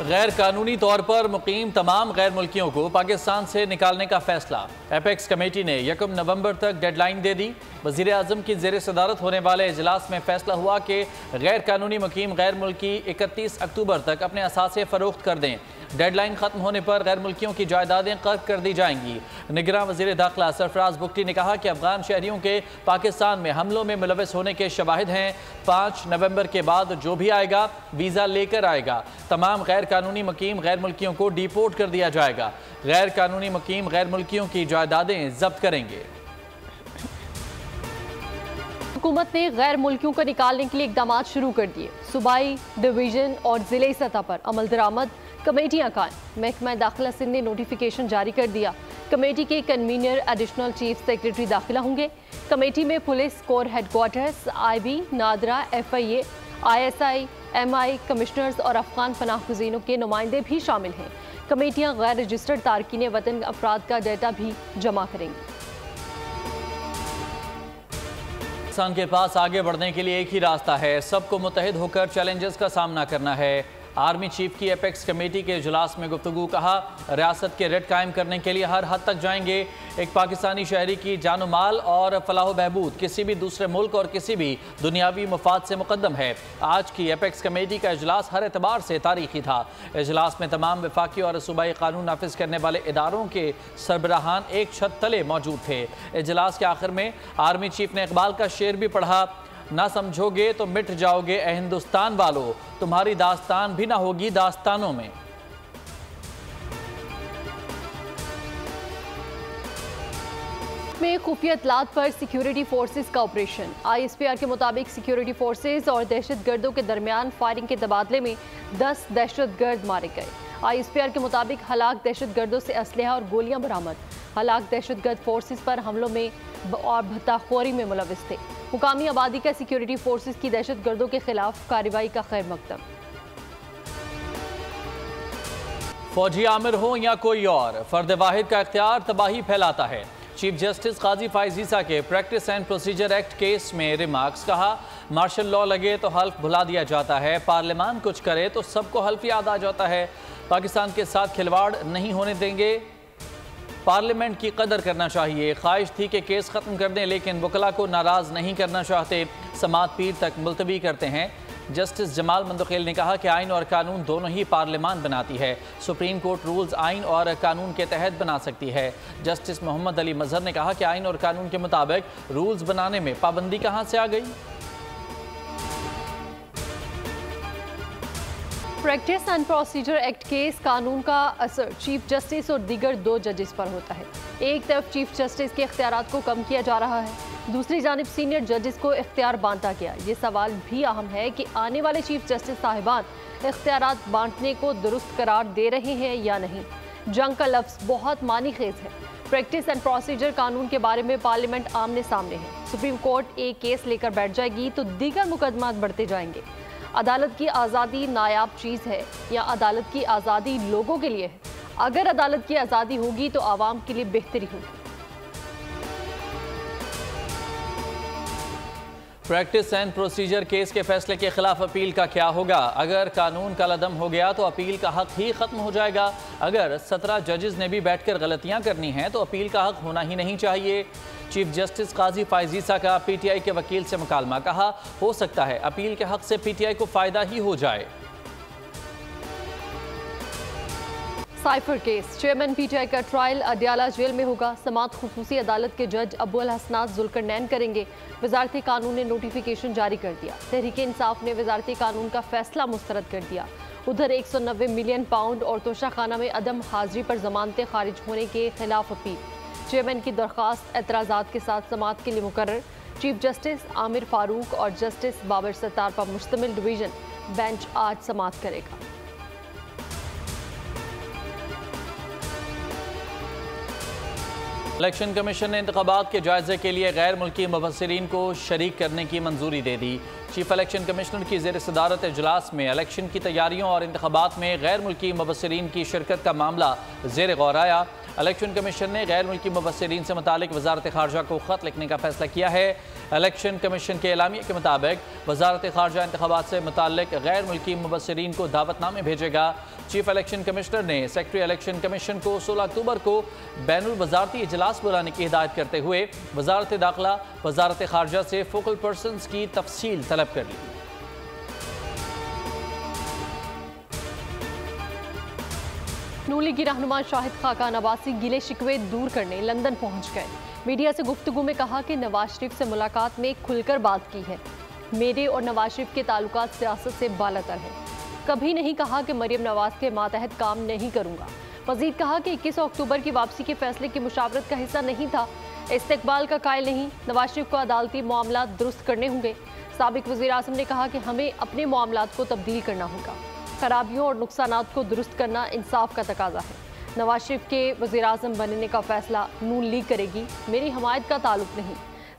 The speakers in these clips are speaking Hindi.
गैर कानूनी तौर पर मुकीम तमाम गैर मुल्कियों को पाकिस्तान से निकालने का फैसला। एपेक्स कमेटी ने 1 नवंबर तक डेडलाइन दे दी। वज़ीर आज़म की ज़ेर सदारत होने वाले इजलास में फैसला हुआ कि गैर कानूनी मुकीम गैर मुल्की 31 अक्टूबर तक अपने असासे फ़रोख्त कर दें। डेडलाइन ख़त्म होने पर गैर मुल्कियों की जायदादें कर्क कर दी जाएंगी। निगरान वज़ीर दाखिला सरफराज बुगटी ने कहा कि अफगान शहरियों के पाकिस्तान में हमलों में मुलविस होने के शवाहिद हैं। 5 नवंबर के बाद जो भी आएगा वीज़ा लेकर आएगा। तमाम गैर कानूनी मुकीम गैर मुल्कियों को डिपोर्ट कर दिया जाएगा। गैर कानूनी मुकीम गैर मुल्कियों की जायदादें जब्त करेंगे। हुकूमत ने गैर मुल्कियों को निकालने के लिए इकदाम शुरू कर दिए। सूबाई, डिवीजन और जिले सतह पर अमल दरामद कमेटियां कायम। महकमा दाखिला सिंध ने नोटिफिकेशन जारी कर दिया। कमेटी के कन्वीनर एडिशनल चीफ सेक्रेटरी दाखिला होंगे। कमेटी में police core headquarters, IB, NADRA, FIA, ISI, MI commissioners और अफगान पनाह गुज़ीनों के नुमाइंदे भी शामिल हैं। कमेटियां गैर रजिस्टर्ड तारकीन वतन अफराद का डाटा भी जमा करेंगी। पाकिस्तान के पास आगे बढ़ने के लिए एक ही रास्ता है, सबको मुत्तहिद होकर चैलेंजेस का सामना करना है। आर्मी चीफ की एपेक्स कमेटी के इजलास में गुफ्तगू। कहा, रियासत के रेट कायम करने के लिए हर हद तक जाएंगे। एक पाकिस्तानी शहरी की जानो माल और फलाह बहबूद किसी भी दूसरे मुल्क और किसी भी दुनियावी मफाद से मुकद्दम है। आज की एपेक्स कमेटी का इजलास हर एतबार से तारीखी था। इजलास में तमाम वफाकी और सूबाई कानून नाफिज करने वाले इदारों के सरबराहान एक छत तले मौजूद थे। इजलास के आखिर में आर्मी चीफ ने इकबाल का शेर भी पढ़ा, ना समझोगे तो मिट जाओगे ए हिंदुस्तान वालों, तुम्हारी दास्तान भी ना होगी दास्तानों में। खुफिया इतलात पर सिक्योरिटी फोर्सेस का ऑपरेशन। ISPR के मुताबिक सिक्योरिटी फोर्सेस और दहशतगर्दों के दरमियान फायरिंग के तबादले में 10 दहशतगर्द मारे गए। ISPR के मुताबिक हलाक दहशतगर्दों से असलहा और गोलियां बरामद। हलाक दहशतगर्द फोर्सेस पर हमलों में और भत्ताखोरी में मुलविस थे। मुकामी आबादी का सिक्योरिटी फोर्सेस की दहशतगर्दों के खिलाफ कार्रवाई का खैर मकदम। फौजी आमिर हो या कोई और, फर्द वाहिद का इख्तियार तबाही फैलाता है। चीफ जस्टिस काजी फाइज ईसा के practice and procedure act case में रिमार्क्स। कहा, मार्शल लॉ लगे तो हल्फ भुला दिया जाता है, पार्लियामान कुछ करे तो सबको हल्फ याद आ जाता है। पाकिस्तान के साथ खिलवाड़ नहीं होने देंगे, पार्लियामेंट की कदर करना चाहिए। ख्वाहिश थी कि केस ख़त्म कर दें, लेकिन वकला को नाराज़ नहीं करना चाहते, समात पीर तक मुलतवी करते हैं। जस्टिस जमाल मंदखेल ने कहा कि आइन और कानून दोनों ही पार्लियामान बनाती है। सुप्रीम कोर्ट रूल्स आइन और कानून के तहत बना सकती है। जस्टिस मोहम्मद अली मजहर ने कहा कि आइन और कानून के मुताबिक रूल्स बनाने में पाबंदी कहाँ से आ गई। Practice and procedure act case कानून का असर चीफ जस्टिस और दीगर 2 जजेस पर होता है। एक तरफ चीफ जस्टिस के इख्तियारात को कम किया जा रहा है, दूसरी जानिब सीनियर जजेस को इख्तियार बांटा गया। ये सवाल भी अहम है कि आने वाले चीफ जस्टिस साहिबान इख्तियारात बांटने को दुरुस्त करार दे रहे हैं या नहीं। जंग का लफ्ज़ बहुत मानी खेज है। प्रैक्टिस एंड प्रोसीजर कानून के बारे में पार्लियामेंट आमने सामने है। सुप्रीम कोर्ट एक केस लेकर बैठ जाएगी तो दीगर मुकदमात बढ़ते जाएंगे। अदालत की आज़ादी नायाब चीज़ है या अदालत की आज़ादी लोगों के लिए है? अगर अदालत की आज़ादी होगी तो आवाम के लिए बेहतरी होगी। प्रैक्टिस एंड प्रोसीजर केस के फैसले के खिलाफ अपील का क्या होगा? अगर कानून का लदम हो गया तो अपील का हक ही खत्म हो जाएगा। अगर 17 जजेस ने भी बैठकर गलतियां करनी हैं तो अपील का हक होना ही नहीं चाहिए। चीफ जस्टिस काजी फाइज ईसा का PTI के वकील से मुकालमा। कहा, हो सकता है अपील के हक से PTI को फायदा ही हो जाए। साइफर केस, चेयरमैन PTI का ट्रायल अडियाला जेल में होगा। समात खुसूसी अदालत के जज अबू अल हसनात जुल्करनैन करेंगे। वजारती कानून ने नोटिफिकेशन जारी कर दिया। तहरीक इंसाफ ने वजारती कानून का फैसला मुस्तरद कर दिया। उधर 190 मिलियन पाउंड और तोशाखाना में अदम हाजिरी पर जमानतें खारिज होने के खिलाफ अपील। चेयरमैन की दरख्वास्त एतराज़ात के साथ समात के लिए मुकर्रर। चीफ जस्टिस आमिर फारूक और जस्टिस बाबर सत्तार पर मुश्तमिल डिवीजन बेंच आज समात करेगा। इलेक्शन कमीशन ने इंतखाबात के जायजे के लिए गैर मुल्की मुबस्सिरीन को शरीक करने की मंजूरी दे दी। चीफ इलेक्शन कमिश्नर की ज़ेर सदारत इजलास में इलेक्शन की तैयारियों और इंतखाबात में गैर मुल्की मुबस्सिरीन की शिरकत का मामला ज़ेर गौर आया। इलेक्शन कमीशन ने गैर मुल्की मुबस्सिरीन से मुतालिक वजारत खारजा को ख़त लिखने का फैसला किया है। इलेक्शन कमीशन के एलामिया के मुताबिक वजारत खारजा इंतखाबात से मुताल्लिक गैर मुल्की मुबस्सिरीन को दावतनामे भेजेगा। चीफ इलेक्शन कमिश्नर ने सेक्रेटरी इलेक्शन कमीशन को 16 अक्टूबर को बैनुल वजारती इजलास बुलाने की हिदायत करते हुए वजारत दाखिला वजारत खारजा से फोकल पर्सन्स की तफसील तलब कर ली। नून लीग की रहनुमा शाहिद खाकान अब्बासी गिले शिकवे दूर करने लंदन पहुंच गए। मीडिया से गुफ्तगू में कहा कि नवाज शरीफ से मुलाकात में खुलकर बात की है। मेरे और नवाज शरीफ के ताल्लुकात सियासत से बालातर है। कभी नहीं कहा कि मरियम नवाज के मातहत काम नहीं करूंगा। मजीद कहा कि 21 अक्टूबर की वापसी के फैसले की मुशावरत का हिस्सा नहीं था। इस्तेकबाल का कायल नहीं। नवाज शरीफ को अदालती मामला दुरुस्त करने होंगे। साबिक वज़ीर आज़म ने कहा कि हमें अपने मामलात को तब्दील करना होगा। खराबियों और नुकसानात को दुरुस्त करना इंसाफ का तकाजा है। नवाज शरीफ के वज़ीर आज़म बनने का फैसला नून लीग करेगी। मेरी हमायत का ताल्लुक नहीं।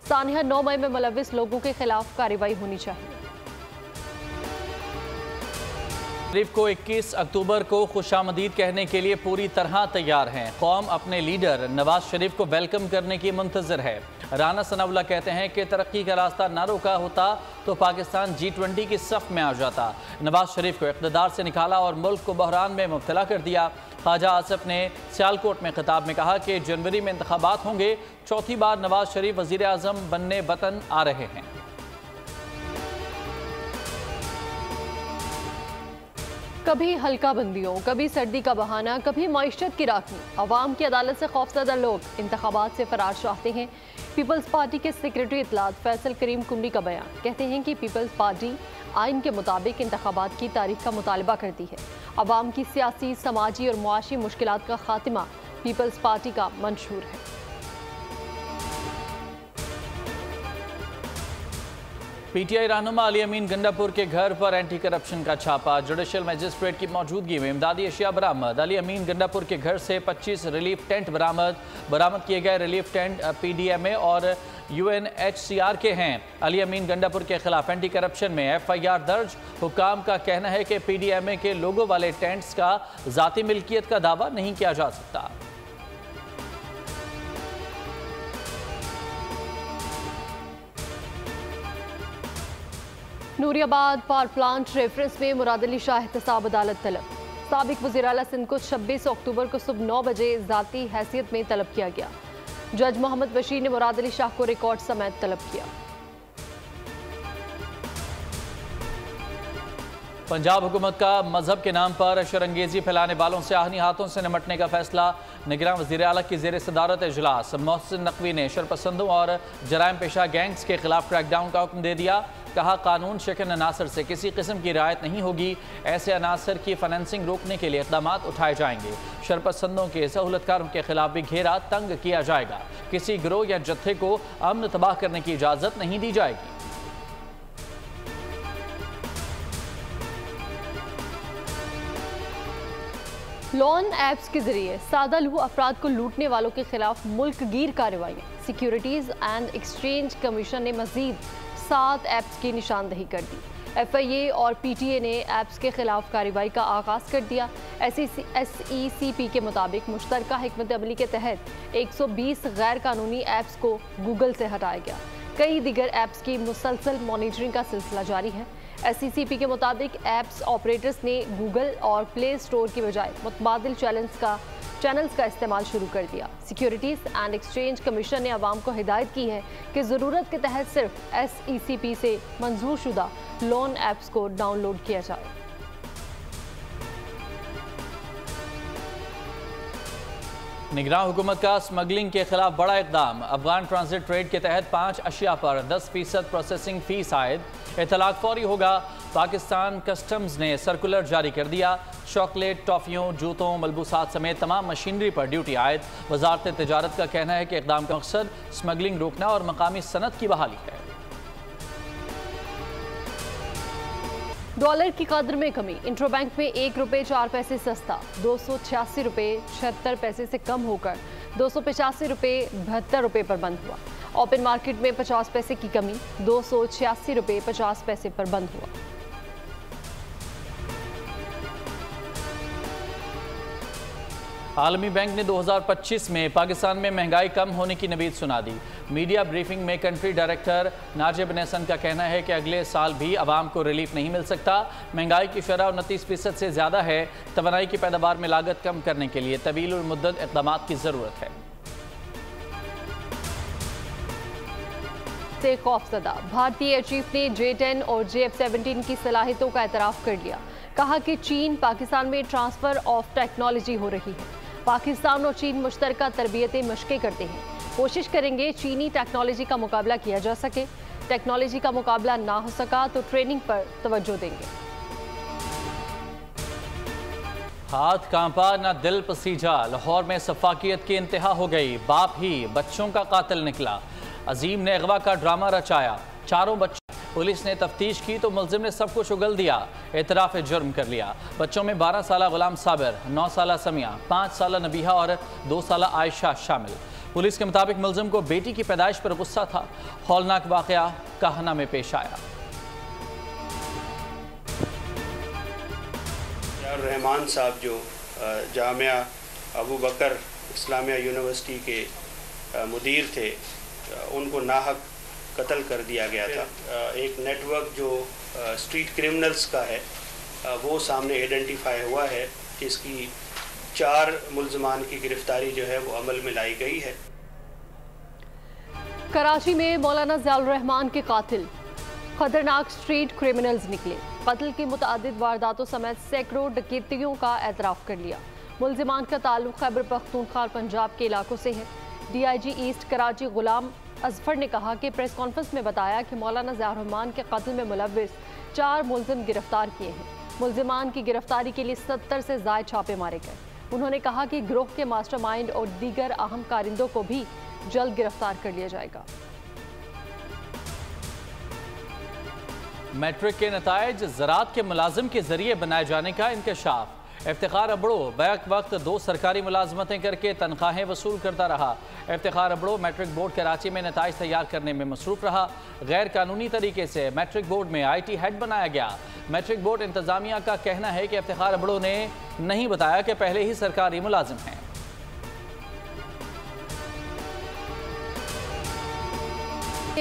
सानिया 9 मई में मुलविस लोगों के खिलाफ कार्रवाई होनी चाहिए। शरीफ को 21 अक्टूबर को खुशामदीद कहने के लिए पूरी तरह तैयार हैं। कौम अपने लीडर नवाज शरीफ को वेलकम करने की मुंतज़िर है। राना सनाउल्लाह कहते हैं कि तरक्की का रास्ता ना रोका होता तो पाकिस्तान G20 की सफ में आ जाता। नवाज शरीफ को इक़्तिदार से निकाला और मुल्क को बहरान में मुब्तला कर दिया। ख्वाजा आसिफ ने सियालकोट में खिताब में कहा कि जनवरी में इंतखाबात होंगे। चौथी बार नवाज शरीफ वज़ीर आज़म बनने वतन आ रहे हैं। कभी हल्का बंदियों, कभी सर्दी का बहाना, कभी मईशत की राखी। अवाम की अदालत से खौफजदा लोग इंतखाबात से फरार चाहते हैं। पीपल्स पार्टी के सेक्रेटरी इत्तलात फैसल करीम कुमरी का बयान। कहते हैं कि पीपल्स पार्टी आइन के मुताबिक इंतखाबात की तारीख का मुतालबा करती है। अवाम की सियासी, समाजी और मुआशी मुश्किलात का खात्मा पीपल्स पार्टी का मंशूर है। PTI रहनुमा अली अमीन गंडापुर के घर पर एंटी करप्शन का छापा। जुडिशल मजिस्ट्रेट की मौजूदगी में इमदादी अशिया बरामद। अली अमीन गंडापुर के घर से 25 रिलीफ टेंट बरामद किए गए। रिलीफ टेंट PDMA और UNHCR के हैं। अली अमीन गंडापुर के खिलाफ एंटी करप्शन में FIR दर्ज। हुकाम का कहना है कि PDMA के लोगों वाले टेंट्स का ज़ाती मिल्कियत का दावा नहीं किया जा सकता। नूरियाबाद पावर प्लांट रेफरेंस में मुराद अली शाह एहतसाब अदालत तलब। साबिक वज़ीर आला सिंध को 26 अक्टूबर को सुबह 9 बजे ज़ाती हैसियत में तलब किया गया। जज मोहम्मद बशीर ने मुराद अली शाह को रिकॉर्ड समेत तलब किया। पंजाब हुकूमत का मजहब के नाम पर शरंगेजी फैलाने वालों से आहनी हाथों से निपटने का फैसला। निगरान वज़ीर आला की ज़ेर सदारत इजलास मोहसिन नकवी ने शरपसंदों और जराइम पेशा गैंग्स के खिलाफ क्रैकडाउन का हुक्म दे दिया। कहा कानून शिकन अनासर से किसी किस्म की रियायत नहीं होगी। ऐसे अनासर की फाइनेंसिंग रोकने के लिए इक़दाम उठाए जाएंगे। शरपसंदों के सहूलतकारों के खिलाफ भी घेरा तंग किया जाएगा। किसी गिरोह या जत्थे को अमन तबाह करने की इजाज़त नहीं दी जाएगी। लोन ऐप्स के जरिए सादा लूह अफराद को लूटने वालों के खिलाफ मुल्क गिर कार्रवाइयाँ। सिक्योरिटीज़ एंड एक्सचेंज कमीशन ने मजीद 7 ऐप्स की निशानदही कर दी। FIA और PTA ने ऐप्स के खिलाफ कार्रवाई का आगाज़ कर दिया। SECP के मुताबिक मुश्तरका हिकमत अमली के तहत 120 गैर कानूनी ऐप्स को गूगल से हटाया गया। कई दिगर ऐप्स की मुसलसल मॉनिटरिंग का सिलसिला जारी है। SECP के मुताबिक ऐप्स ऑपरेटर्स ने गूगल और प्ले स्टोर की बजाय मुतबादिल चैनल्स का इस्तेमाल शुरू कर दिया। सिक्योरिटीज़ एंड एक्सचेंज कमीशन ने अवाम को हिदायत की है कि ज़रूरत के तहत सिर्फ SECP से मंजूर शुदा लोन ऐप्स को डाउनलोड किया जाए। निगरान हुकूमत का स्मगलिंग के खिलाफ बड़ा इकदाम। अफगान ट्रांजिट ट्रेड के तहत 5 अशिया पर 10% प्रोसेसिंग फीस आयद। इतलाक फौरी होगा। पाकिस्तान कस्टम्स ने सर्कुलर जारी कर दिया। चॉकलेट, टॉफ़ियों, जूतों, मलबूसात समेत तमाम मशीनरी पर ड्यूटी आयद। वजारत तिजारत का कहना है कि इकदाम का मकसद स्मगलिंग रोकना और मकामी सनत की बहाली है। डॉलर की कदर में कमी। इंट्रो बैंक में 1 रुपये 4 पैसे सस्ता 286 रुपये 76 पैसे से कम होकर 285 रुपये 72 रुपये पर बंद हुआ। ओपन मार्केट में 50 पैसे की कमी 286 रुपये 50 पैसे पर बंद हुआ। आलमी बैंक ने 2025 में पाकिस्तान में महंगाई कम होने की नवीद सुना दी। मीडिया ब्रीफिंग में कंट्री डायरेक्टर नाजिब नेसन का कहना है कि अगले साल भी आवाम को रिलीफ नहीं मिल सकता। महंगाई की शरह 29% से ज़्यादा है। तवानाई की पैदावार में लागत कम करने के लिए तवील मुद्दत इक़दाम की ज़रूरत है। से खौफजदा भारतीय चीफ ने J-10 और JF-17 की सलाहियतों का एतराफ़ कर लिया। कहा कि चीन पाकिस्तान में ट्रांसफ़र ऑफ टेक्नोलॉजी हो रही है। पाकिस्तान और चीन मुश्तरका तरबियतें मशक़ें करते हैं। कोशिश करेंगे चीनी टेक्नोलॉजी का मुकाबला किया जा सके। टेक्नोलॉजी का मुकाबला ना हो सका तो ट्रेनिंग पर तवज्जो देंगे। हाथ कांपा ना दिल पसीजा। लाहौर में सफाकियत की इंतहा हो गई। बाप ही बच्चों का कातिल निकला। अजीम ने अगवा का ड्रामा रचाया। चारों बच्चे पुलिस ने तफ्तीश की तो मुलजिम ने सब कुछ उगल दिया। एतराफ़ जुर्म कर लिया। बच्चों में 12 साला गुलाम साबिर, 9 साला समिया, 5 साला नबीहा और 2 साला आयशा शामिल। पुलिस के मुताबिक मुलजिम को बेटी की पैदाइश पर गुस्सा था। हौलनाक वाक़या काहना में पेश आया। रहमान साहब जो जामिया अबू बकर इस्लामिया यूनिवर्सिटी के मुदीर थे, उनको नाहक कत्ल कर दिया गया था। एक नेटवर्क जो स्ट्रीट क्रिमिनल्स का है वो सामने आइडेंटिफाई हुआ है, जिसकी 4 मुल्ज़मान की गिरफ्तारी जो है वो अमल में लाई गई है। कराची में मौलाना ज़ियाउर रहमान के कातिल खतरनाक स्ट्रीट क्रिमिनल्स निकले। कत्ल की मुतअद्दिद वारदातों समेत सैकड़ों डकैतियों का एतराफ़ कर लिया। मुल्ज़िमान का ताल्लुक खैबर पख्तूनख्वा पंजाब के इलाकों से है। DIG ईस्ट कराची गुलाम अजफर ने कहा कि प्रेस कॉन्फ्रेंस में बताया कि मौलाना ज़ियाउर रहमान के कत्ल में मुलव्विस 4 मुल्ज़िम गिरफ्तार किए हैं। मुल्ज़िमान की गिरफ्तारी के लिए 70 से ज़ायद छापे मारे गए। उन्होंने कहा कि गिरोह के मास्टरमाइंड और दीगर अहम कारिंदों को भी जल्द गिरफ्तार कर लिया जाएगा। मैट्रिक के नताइज ज़राअत के मुलाजिम के जरिए बनाए जाने का इंकशाफ। इफ्तिखार अबड़ो बैक वक्त 2 सरकारी मुलाजमतें करके तनख्वाहें वसूल करता रहा। इफ्तिखार अबड़ो मैट्रिक बोर्ड कराची में नताइज तैयार करने में मसरूफ रहा। गैर कानूनी तरीके से मैट्रिक बोर्ड में IT हेड बनाया गया। मैट्रिक बोर्ड इंतजामिया का कहना है कि इफ्तिखार अबड़ो ने नहीं बताया कि पहले ही सरकारी मुलाजिम हैं।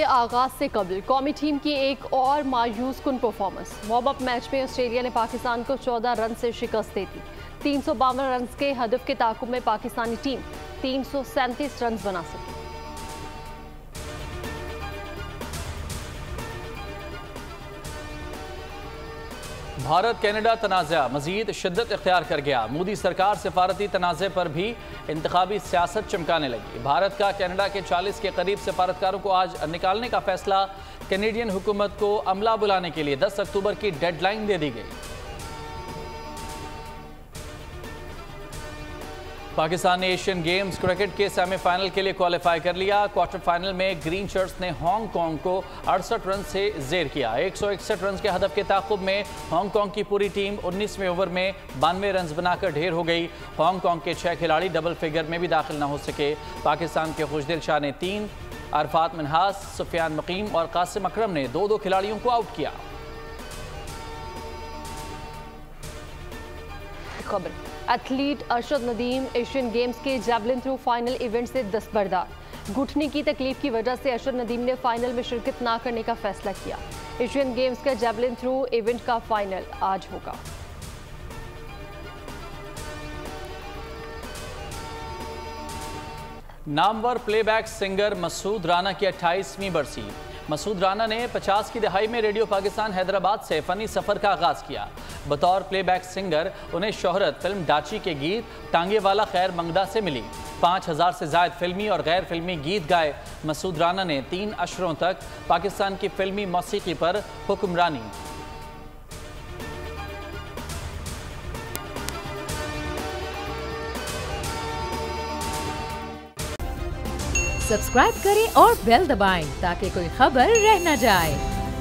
आगाज से कबल कौमी टीम की एक और मायूस कुन परफॉर्मेंस। वार्म अप मैच में ऑस्ट्रेलिया ने पाकिस्तान को 14 रन से शिकस्त दे दी। 352 रन के हदफ के ताकुब में पाकिस्तानी टीम 337 रन बना सकी। भारत कनाडा तनाज़ा मजीद शिद्दत इख्तियार कर गया। मोदी सरकार सिफारती तनाज़े पर भी इंतखाबी सियासत चमकाने लगी। भारत का कनाडा के 40 के करीब सिफारतकारों को आज निकालने का फैसला। कैनेडियन हुकूमत को अमला बुलाने के लिए 10 अक्टूबर की डेडलाइन दे दी गई। पाकिस्तान ने एशियन गेम्स क्रिकेट के सेमीफाइनल के लिए क्वालिफाई कर लिया। क्वार्टर फाइनल में ग्रीन शर्ट्स ने हांगकांग को 68 रन से जेर किया। 161 रन के हदफ के ताकुब में हांगकांग की पूरी टीम 19वें ओवर में 92 रन बनाकर ढेर हो गई। हांगकांग के 6 खिलाड़ी डबल फिगर में भी दाखिल न हो सके। पाकिस्तान के खुशदिल शाह ने 3, अरफात मिनहास, सुफियान मकीम और कासिम अकरम ने 2-2 खिलाड़ियों को आउट किया। खबर athlete Arshad Nadeem Asian games के जैवलिन थ्रो फाइनल इवेंट से दस्तबरदार। घुटने की तकलीफ की वजह से अरशद नदीम ने फाइनल में शिरकत ना करने का फैसला किया। एशियन गेम्स का जैवलिन थ्रो इवेंट का फाइनल आज होगा। नामवर प्लेबैक सिंगर मसूद राना की 28वीं बरसी। मसूद राना ने 50 की दहाई में रेडियो पाकिस्तान हैदराबाद से फ़नी सफ़र का आगाज़ किया। बतौर प्लेबैक सिंगर उन्हें शोहरत फिल्म डाची के गीत टांगे वाला खैर मंगदा से मिली। 5000 से ज़ायद फिल्मी और गैर फिल्मी गीत गाए। मसूद राना ने 3 अशरों तक पाकिस्तान की फिल्मी मौसीकी पर हुक्मरानी। सब्सक्राइब करें और बेल दबाएं ताकि कोई खबर रह न जाए।